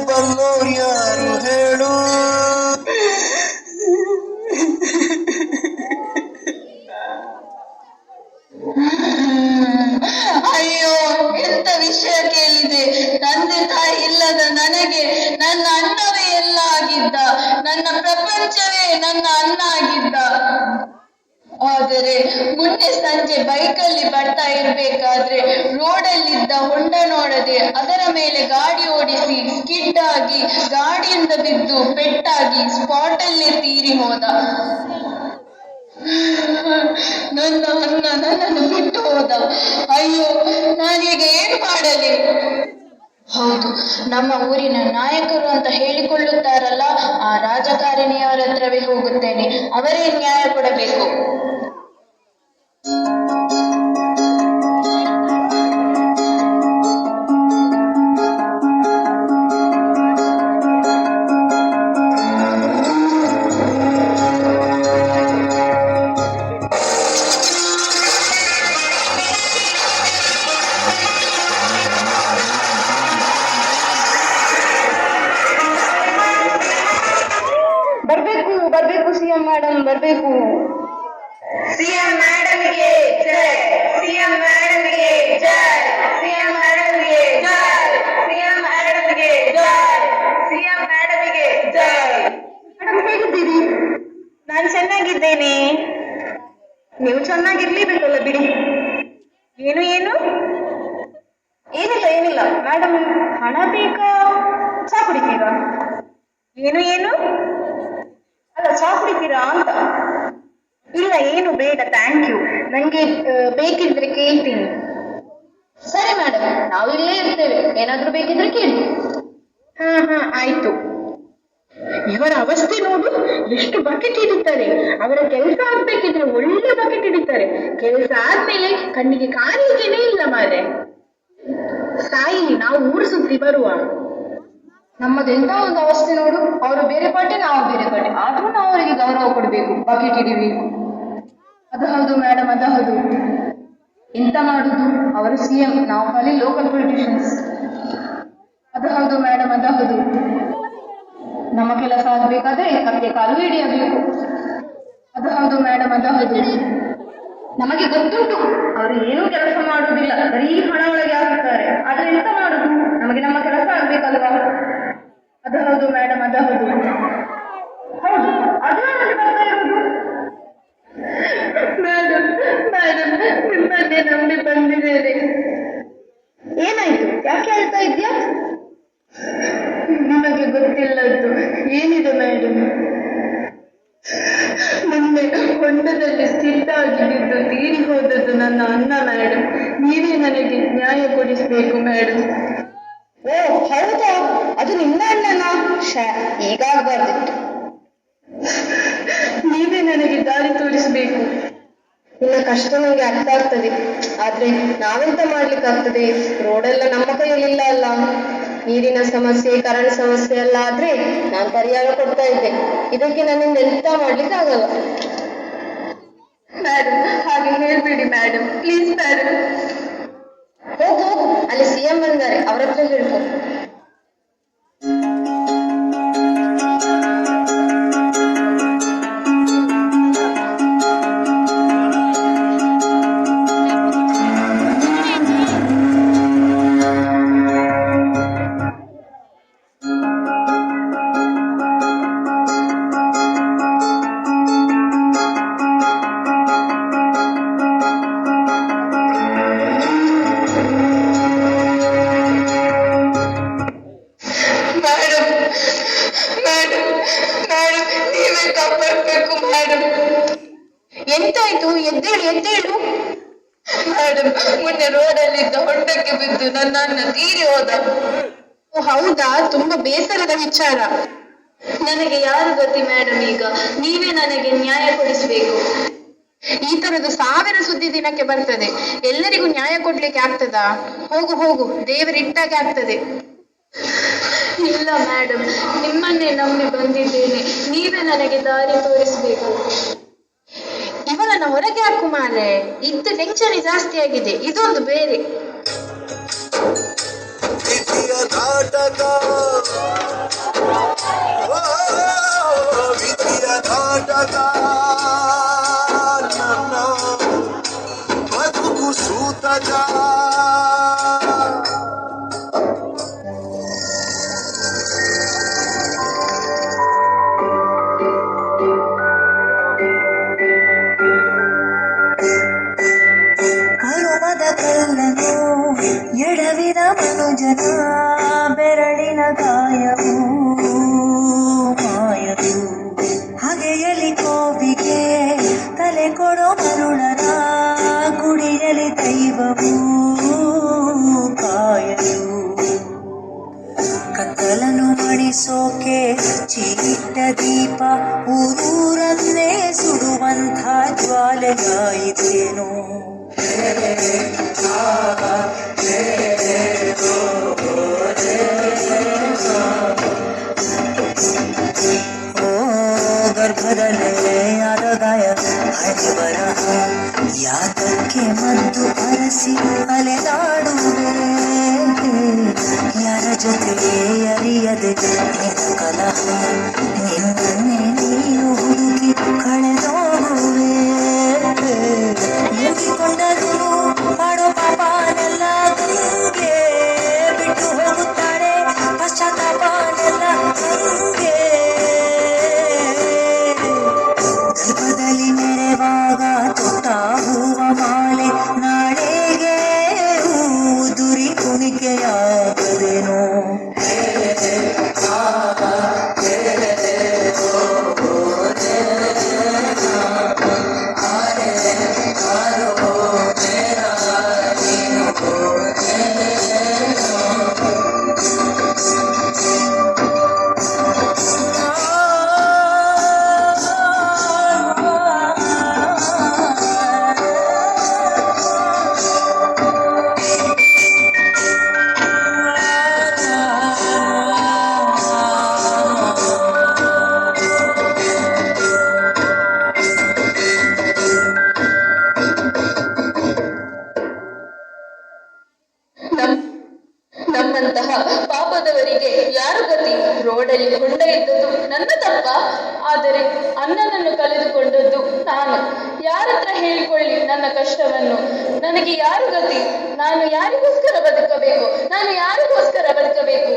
ಬಲ್ಲೋರ್ ಯಾರು ಹೇಳು. ಅಯ್ಯೋ, ಎಂತ ವಿಷಯ ಕೇಳಿದೆ. ತಂದೆ ತಾಯಿ ಇಲ್ಲದ ನನಗೆ ನನ್ನ ಅಣ್ಣವೇ ಎಲ್ಲ ಆಗಿದ್ದ, ನನ್ನ ಪ್ರಪಂಚವೇ ನನ್ನ ಅಣ್ಣ ಆಗಿದ್ದ. ಆದರೆ ಮೊನ್ನೆ ಸಂಜೆ ಬೈಕಲ್ಲಿ ಬರ್ತಾ ಇರ್ಬೇಕಾದ್ರೆ ರೋಡಲ್ಲಿದ್ದ ಹೊಂಡ ನೋಡದೆ ಅದರ ಮೇಲೆ ಗಾಡಿ ಓಡಿಸಿ ಸ್ಕಿಡ್ ಆಗಿ ಗಾಡಿಯಿಂದ ಬಿದ್ದು ಪೆಟ್ಟಾಗಿ ಸ್ಪಾಟ್ ಅಲ್ಲೇ ತೀರಿ ಹೋದ. ನನ್ನ ಅಣ್ಣ ನನ್ನನ್ನು ಬಿಟ್ಟು ಹೋದ. ಅಯ್ಯೋ, ನಾನೀಗ ಏನ್ ಮಾಡಲಿ? ಹೌದು, ನಮ್ಮ ಊರಿನ ನಾಯಕರು ಅಂತ ಹೇಳಿಕೊಳ್ಳುತ್ತಾರಲ್ಲ, ಆ ರಾಜಕಾರಣಿಯವರ ಹತ್ರವೇ ಹೋಗುತ್ತೇನೆ. ಅವರೇ ನ್ಯಾಯ ಕೊಡಬೇಕು. ಬರ್ಬೇಕು ಬರ್ಬೇಕು, ಸಿಎಂ ಮೇಡಮ್ ಬರ್ಬೇಕು. ಸಿಎಂ ಮೇಡಮ್ಗೆ ಜೈ, ಸಿಎಂ ಮೇಡಮ್ಗೆ ಜೈ, ಸಿಎಂ ಮೇಡಮ್ಗೆ ಜೈ, ಸಿಎಂ ಮೇಡಮ್ಗೆ ಜೈ, ಸಿಎಂ ಮೇಡಮ್ಗೆ ಜೈ. ಮೇಡಮ್ ಹೇಗಿದ್ದೀರಿ? ನಾನು ಚೆನ್ನಾಗಿದ್ದೇನೆ. ನೀವು ಚೆನ್ನಾಗಿರ್ಲೇಬೇಕಲ್ಲ ಬಿಡಿ. ಏನು ಏನು? ಏನಿಲ್ಲ ಏನಿಲ್ಲ. ಮೇಡಮ್, ಹಣ ಬೇಕಾ? ಚಾ ಕುಡಿತೀರಾ? ಏನು ಏನು? ಅಲ್ಲ, ಚಾ ಕುಡಿತೀರಾ ಅಂತ. ಇಲ್ಲ, ಏನು ಬೇಡ, ಥ್ಯಾಂಕ್ ಯು. ನಂಗೆ ಬೇಕಿದ್ರೆ ಕೇಳ್ತೀನಿ. ಸರಿ ಮೇಡಮ್, ನಾವು ಇಲ್ಲೇ ಇರ್ತೇವೆ, ಏನಾದ್ರೂ ಬೇಕಿದ್ರೆ ಕೇಳಿ. ಹಾ ಆಯ್ತು. ಇವರ ಅವಸ್ಥೆ ನೋಡು, ಎಷ್ಟು ಬಕೆಟ್ ಹಿಡಿತಾರೆ. ಅವರ ಕೆಲಸ ಆಗ್ಬೇಕಿದ್ರೆ ಒಳ್ಳೆ ಬಕೆಟ್ ಹಿಡಿತಾರೆ. ಕೆಲಸ ಆದ್ಮೇಲೆ ಕಣ್ಣಿಗೆ ಕಾಣಿಕೆನೇ ಇಲ್ಲ ಮಾರೆ. ಸಾಯಿಲಿ, ನಾವು ಊರು ಸುತ್ತಿ ಬರುವ. ನಮ್ಮದೆಂತ ಒಂದು ಅವಸ್ಥೆ ನೋಡು. ಅವರು ಬೇರೆ ಪಾರ್ಟಿ, ನಾವು ಬೇರೆ ಪಾರ್ಟಿ, ಆದ್ರೂ ನಾವು ಅವರಿಗೆ ಗೌರವ ಕೊಡ್ಬೇಕು, ಬಕೆಟ್ ಹಿಡಿಬೇಕು. ಅದು ಹೌದು ಮೇಡಮ್, ಅದು ಹೌದು. ಎಂತ ಮಾಡುದು, ಅವರು ಸಿಎಂ, ನಾವು ಖಾಲಿ ಲೋಕಲ್ ಪೊಲಿಟಿಷಿಯನ್ಸ್. ಅದು ಹೌದು ಮೇಡಮ್, ಅದು ಹೌದು. ನಮ್ಮ ಕೆಲಸ ಆಗ್ಬೇಕಾದ್ರೆ ಕತ್ತೆ ಕಾಲು ಹಿಡಿಯಬೇಕು. ಅದು ಹೌದು ಮೇಡಮ್, ಅದು ಹೌದು. ನಮಗೆ ಗೊತ್ತುಂಟು, ಅವರು ಏನೂ ಕೆಲಸ ಮಾಡುವುದಿಲ್ಲ, ಬರೀ ಹಣ ಒಳಗೆ ಹಾಕುತ್ತಾರೆ. ಆದ್ರೆ ಎಂತ ಮಾಡುದು, ನಮಗೆ ನಮ್ಮ ಕೆಲಸ ಆಗ್ಬೇಕಲ್ವಾ. ಅದು ಹೌದು ಮೇಡಮ್, ಅದು ಹೌದು. ಹೌದು, ಅದು ನಮಗೆ ಬರ್ತಾ ಇರೋದು. ಮೇಡಮ್ ಮೇಡಮ್, ನಿಮ್ಮನ್ನೇ ನಂಬಿ ಬಂದಿದ್ದೇನೆ. ಏನಾಯ್ತು? ಯಾಕೆ ಹೇಳ್ತಾ ಇದ್ಯಾ? ನಿಮಗೆ ಗೊತ್ತಿಲ್ಲದ್ದು ಏನಿದೆ ಮೇಡಮ್. ಮೊನ್ನೆ ಹೊಂಡದಲ್ಲಿ ಸ್ಥಿತಾಗಿ ಬಿದ್ದು ತೀರಿ ಹೋದದ್ದು ನನ್ನ ಅಣ್ಣ ಮೇಡಮ್. ನೀವೇ ನನಗೆ ನ್ಯಾಯ ಕೊಡಿಸ್ಬೇಕು ಮೇಡಮ್. ಓ ಹೌದಾ? ಅದು ನಿನ್ನ ಅಣ್ಣನ? ಈಗಾಗಬಾರ್ದಿತ್ತು. ನೀವೇ ನನಗೆ ದಾರಿ ತೋರಿಸ್ಬೇಕು. ನಿನ್ನ ಕಷ್ಟ ನಂಗೆ ಅರ್ಥ ಆಗ್ತದೆ, ಆದ್ರೆ ನಾವೆಂತ ಮಾಡ್ಲಿಕ್ಕಾಗ್ತದೆ? ರೋಡೆಲ್ಲ ನಮ್ಮ ಕೈಯಲ್ಲಿಲ್ಲ ಅಲ್ಲ. ನೀರಿನ ಸಮಸ್ಯೆ, ಕರೆಂಟ್ ಸಮಸ್ಯೆ ಎಲ್ಲ ಆದ್ರೆ ನಾನು ಪರಿಹಾರ ಕೊಡ್ತಾ ಇದ್ದೆ. ಇದಕ್ಕೆ ನನ್ನಿಂದ ಎಂತ ಮಾಡ್ಲಿಕ್ಕೆ ಆಗಲ್ಲ. ಮೇಡಮ್, ಹಾಗೆ ಹೇಳ್ಬೇಡಿ ಮೇಡಮ್, ಪ್ಲೀಸ್ ಮೇಡಮ್. ಹೋಗು ಹೋಗು, ಅಲ್ಲಿ ಸಿಎಂ ಬಂದಾರೆ, ಅವ್ರ ಹತ್ರ ಹೇಳ್ಕೊ. ಕಾಪಾಡಬೇಕು ಮೇಡಮ್. ಎಂತಾಯ್ತು? ಎದ್ದೇಳು ಎದ್ದೇಳು. ಮೇಡಮ್, ಮೊನ್ನೆ ರೋಡಲ್ಲಿದ್ದ ಹೊಂಡಕ್ಕೆ ಬಿದ್ದು ನನ್ನ ಅಣ್ಣ ತೀರಿ ಹೋದ. ಹೌದಾ? ತುಂಬಾ ಬೇಸರದ ವಿಚಾರ. ನನಗೆ ಯಾರು ಗತಿ ಮೇಡಮ್? ಈಗ ನೀವೇ ನನಗೆ ನ್ಯಾಯ ಕೊಡಿಸ್ಬೇಕು. ಈ ತರದ್ದು 1000 ಸುದ್ದಿ ದಿನಕ್ಕೆ ಬರ್ತದೆ, ಎಲ್ಲರಿಗೂ ನ್ಯಾಯ ಕೊಡ್ಲಿಕ್ಕೆ ಆಗ್ತದಾ? ಹೋಗು ಹೋಗು, ದೇವರಿಟ್ಟಾಗೆ ಆಗ್ತದೆ. ಇಲ್ಲ ಮೇಡಮ್, ನಿಮ್ಮನ್ನೇ ನಂಬಿ ಬಂದಿದ್ದೇನೆ, ನೀವೇ ನನಗೆ ದಾರಿ ತೋರಿಸ್ಬೇಕು. ಇವಳನ್ನ ಹೊರಗೆ ಹಾಕು ಮಾರೆ, ಇದ್ದು ಟೆನ್ಷನ್ ಜಾಸ್ತಿ ಆಗಿದೆ, ಇದೊಂದು ಬೇರೆ. ನಾಟಕ ಸೂತಕ ನನ್ನ ಬದುಕು ಸೂತಕ. ಕರುಮದ ಕಲ್ಲನು ಎಡವಿದ ಮನುಜನ ಬೆರಳಿನ ಗಾಯವು ಮಾಯದು. ಹಗೆಯಲಿ ಕೋವಿಗೆ ತಲೆ ಕೊಡೋ ಮರುಳರ ಗುಡಿಯಲಿ ದೈವವು ಕಾಯದು. ಕತ್ತಲನ್ನು ಮಣಿಸೋಕೆ ಚೀಟ ದೀಪ ಊರೂರನ್ನೇ ಸುಡುವಂಥ ಜ್ವಾಲೆಯಾಯಿತೇನೋ. ಓ ಗರ್ಭದಲ್ಲೇ ಆದ ಗಾಯ ಹಣೆ ಬರಹ ಯಾತಕ್ಕೆ ಮದ್ದು ಅರಸಿ ಅಲೆದಾಡುವೆ. ಯಾರ ಜೊತೆ ಅರಿಯದೆ ನಿನ್ನ ಕಲಹ ನಿನ್ನನ್ನೇ ನೀನು ಹುಡುಕಿ ಕಳೆದೋಗುವೆ. ಮುಗಿಕೊಂಡರೂ ಮಾಡೋ ಪಾಪನೆಲ್ಲ ಗಂಗೆ ಬಿಟ್ಟು ಹೋಗುತ್ತಾಳೆ ಪಶ್ಚಾತ್ತಾಪನೆಲ್ಲ ಗಂಗೆ. ಗರ್ಭದಲ್ಲಿ ಮೆರೆವಾಗ ತೊಟ್ಟ ಹೂವ ಮಾಲೆ ನಾಳೆಗೆ ಉದುರಿ ಕುಣಿಕೆಯಾಗದೇನೋ. ನಮ್ಮಂತಹ ಪಾಪದವರಿಗೆ ಯಾರು ಗತಿ? ರೋಡಲ್ಲಿ ಹೊಂಡ ಇದ್ದದ್ದು ನನ್ನ ತಪ್ಪ? ಆದರೆ ಅಣ್ಣನನ್ನು ಕಳೆದುಕೊಂಡದ್ದು ನಾನು. ಯಾರತ್ರ ಹೇಳಿಕೊಳ್ಳಿ ನನ್ನ ಕಷ್ಟವನ್ನು? ನನಗೆ ಯಾರು ಗತಿ? ನಾನು ಯಾರಿಗೋಸ್ಕರ ಬದುಕಬೇಕು? ನಾನು ಯಾರಿಗೋಸ್ಕರ ಬದುಕಬೇಕು?